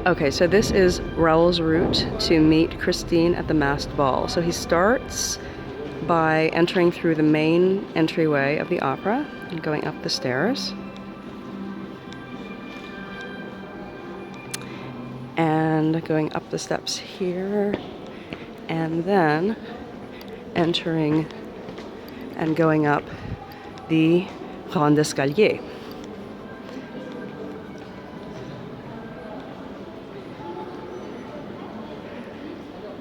Okay, so this is Raoul's route to meet Christine at the masked ball. So he starts by entering through the main entryway of the opera and going up the stairs. And going up the steps here, and then entering and going up the Grand Escalier.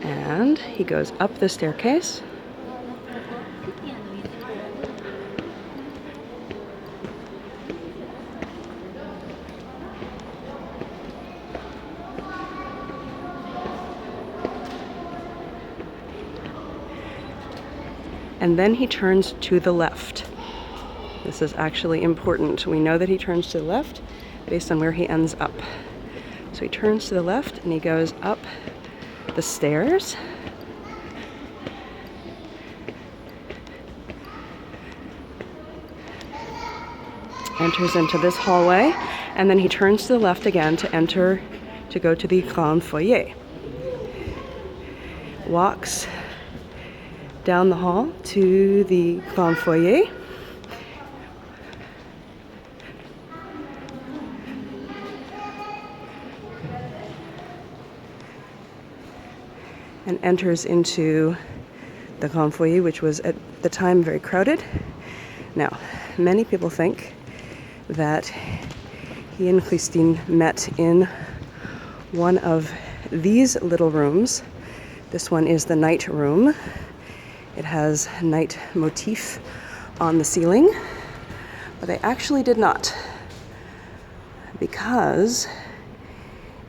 And he goes up the staircase. And then he turns to the left. This is actually important. We know that he turns to the left based on where he ends up. So he turns to the left and he goes up the stairs. Enters into this hallway, and then he turns to the left again to go to the Grand Foyer. Walks down the hall to the Grand Foyer. And enters into the Grand Foyer, which was at the time very crowded. Now, many people think that he and Christine met in one of these little rooms. This one is the night room. It has night motif on the ceiling, but they actually did not, because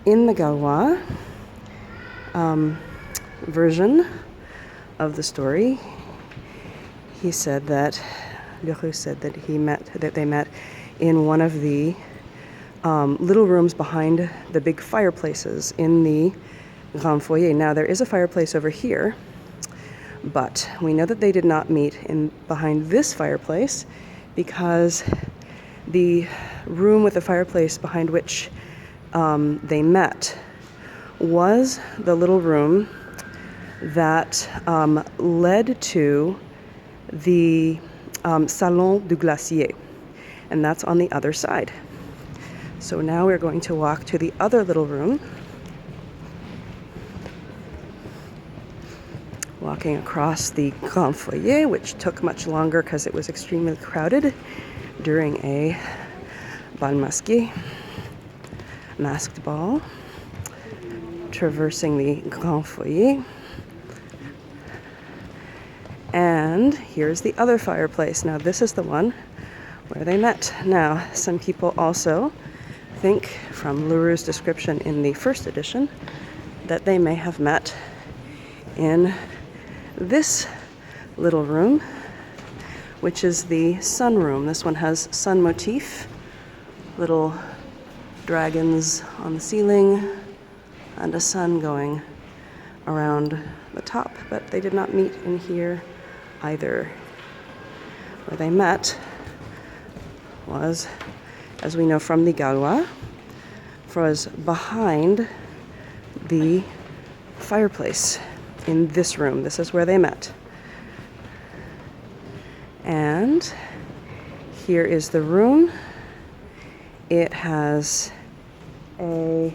in the Gaulois version of the story, he said that Leroux said that they met in one of the little rooms behind the big fireplaces in the Grand Foyer. Now there is a fireplace over here, but we know that they did not meet behind this fireplace, because the room with the fireplace behind which they met was the little room that led to the Salon du Glacier, and that's on the other side. So now we're going to walk to the other little room, walking across the Grand Foyer, which took much longer because it was extremely crowded during a bal masqué, masked ball, traversing the Grand Foyer. And here's the other fireplace. Now this is the one where they met. Now, some people also think, from Leroux's description in the first edition, that they may have met in this little room, which is the Sunroom. This one has sun motif, little dragons on the ceiling, and a sun going around the top, but they did not meet in here either. Where they met was, as we know from the Gaulois, was behind the fireplace in this room. This is where they met. And here is the room. It has a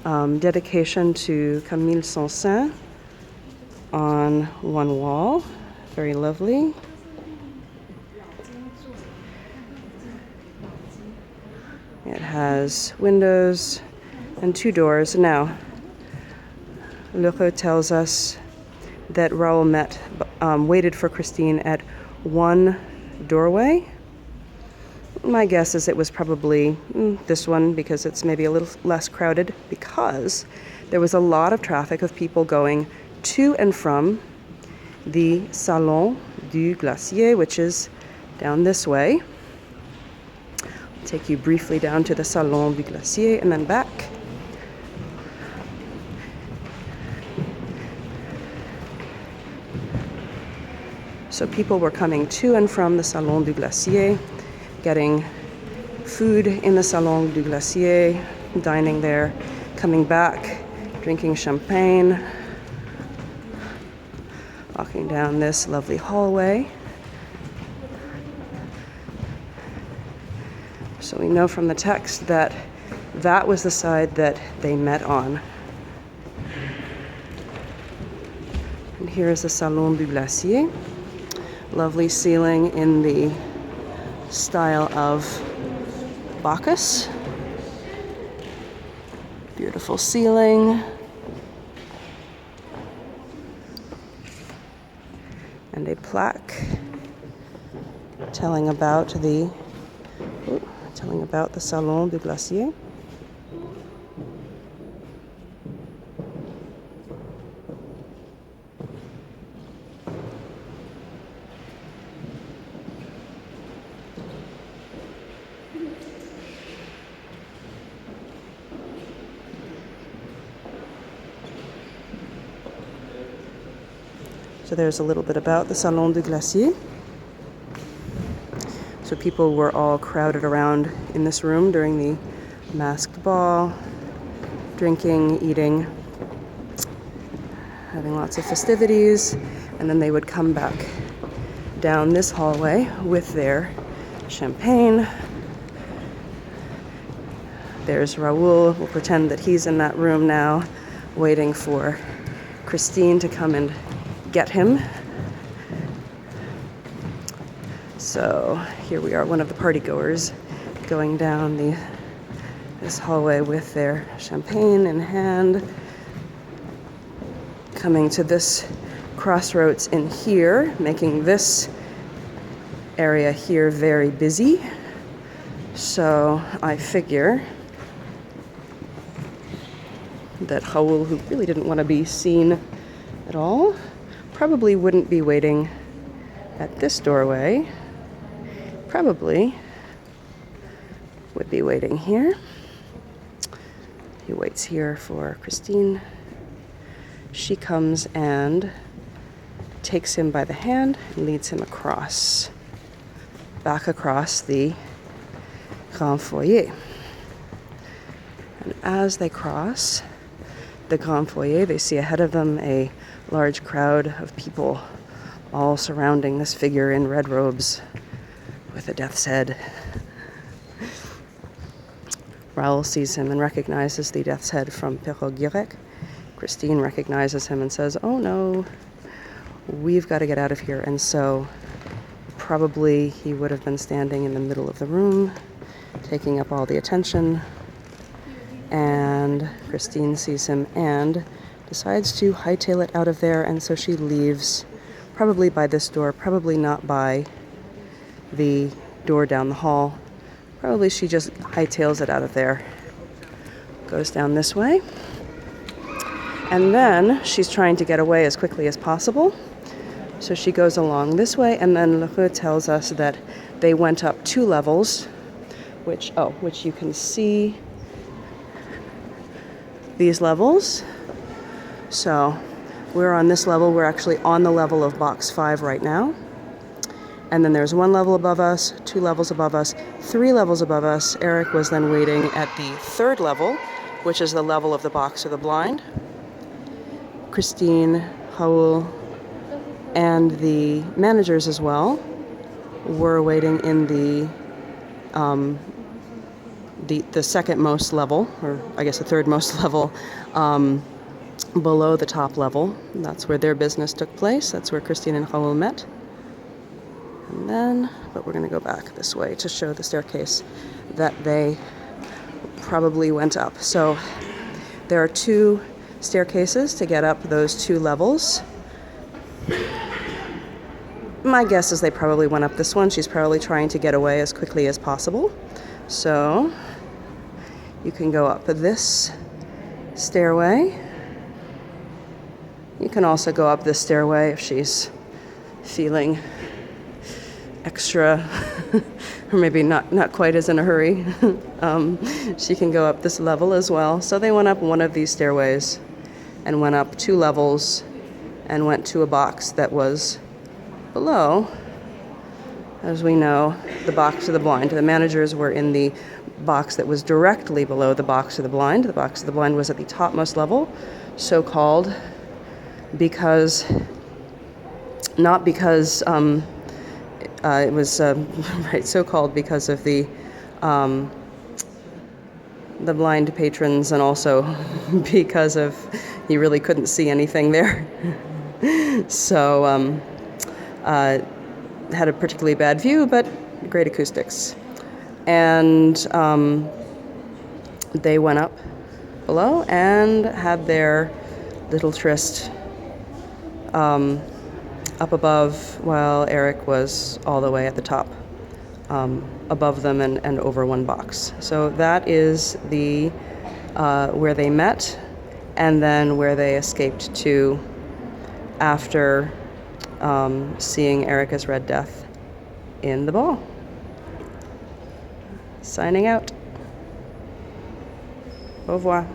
dedication to Camille Saint-Saëns on one wall. Very lovely. It has windows and two doors. Now, Leroux tells us that Raoul waited for Christine at one doorway. My guess is it was probably this one, because it's maybe a little less crowded, because there was a lot of traffic of people going to and from the Salon du Glacier, which is down this way. I'll take you briefly down to the Salon du Glacier and then back. So people were coming to and from the Salon du Glacier, getting food in the Salon du Glacier, dining there, coming back, drinking champagne, walking down this lovely hallway. So we know from the text that that was the side that they met on. And here is the Salon du Glacier. Lovely ceiling in the style of Bacchus. Beautiful ceiling. And a plaque telling about the Salon du Glacier. So there's a little bit about the Salon du Glacier. So people were all crowded around in this room during the masked ball, drinking, eating, having lots of festivities, and then they would come back down this hallway with their champagne. There's Raoul. We'll pretend that he's in that room now, waiting for Christine to come and get him. So here we are, one of the partygoers, going down this hallway with their champagne in hand, coming to this crossroads in here, making this area here very busy. So I figure that Raoul, who really didn't want to be seen at all, probably wouldn't be waiting at this doorway. Probably would be waiting here. He waits here for Christine. She comes and takes him by the hand and leads him across, back across the Grand Foyer. And as they cross the Grand Foyer, they see ahead of them a large crowd of people all surrounding this figure in red robes with a death's head. Raoul sees him and recognizes the death's head from Perrault-Guirec. Christine recognizes him and says, "Oh no, we've got to get out of here." And so probably he would have been standing in the middle of the room, taking up all the attention. And Christine sees him and decides to hightail it out of there, and so she leaves, probably by this door, probably not by the door down the hall. Probably she just hightails it out of there, goes down this way, and then she's trying to get away as quickly as possible. So she goes along this way, and then Lheureux tells us that they went up 2 levels, which you can see these levels. So we're on this level. We're actually on the level of box 5 right now. And then there's 1 level above us, 2 levels above us, 3 levels above us. Eric was then waiting at the 3rd level, which is the level of the box of the blind. Christine, Raoul, and the managers as well were waiting in the second most level, or I guess the 3rd most level, below the top level. That's where their business took place. That's where Christine and Raoul met. And then, but we're going to go back this way to show the staircase that they probably went up. So there are 2 staircases to get up those 2 levels. My guess is they probably went up this one. She's probably trying to get away as quickly as possible. So you can go up this stairway. You can also go up this stairway if she's feeling extra, or maybe not quite as in a hurry. She can go up this level as well. So they went up one of these stairways and went up 2 levels and went to a box that was below, as we know, the box of the blind. The managers were in the box that was directly below the box of the blind. The box of the blind was at the topmost level, so-called because, not because it was, right, so-called because of the blind patrons, and also because of you really couldn't see anything there. So had a particularly bad view, but great acoustics. And they went up below and had their little tryst up above, while Eric was all the way at the top, above them and over one box. So that is the where they met, and then where they escaped to after seeing Erica's Red Death in the ball. Signing out. Au revoir.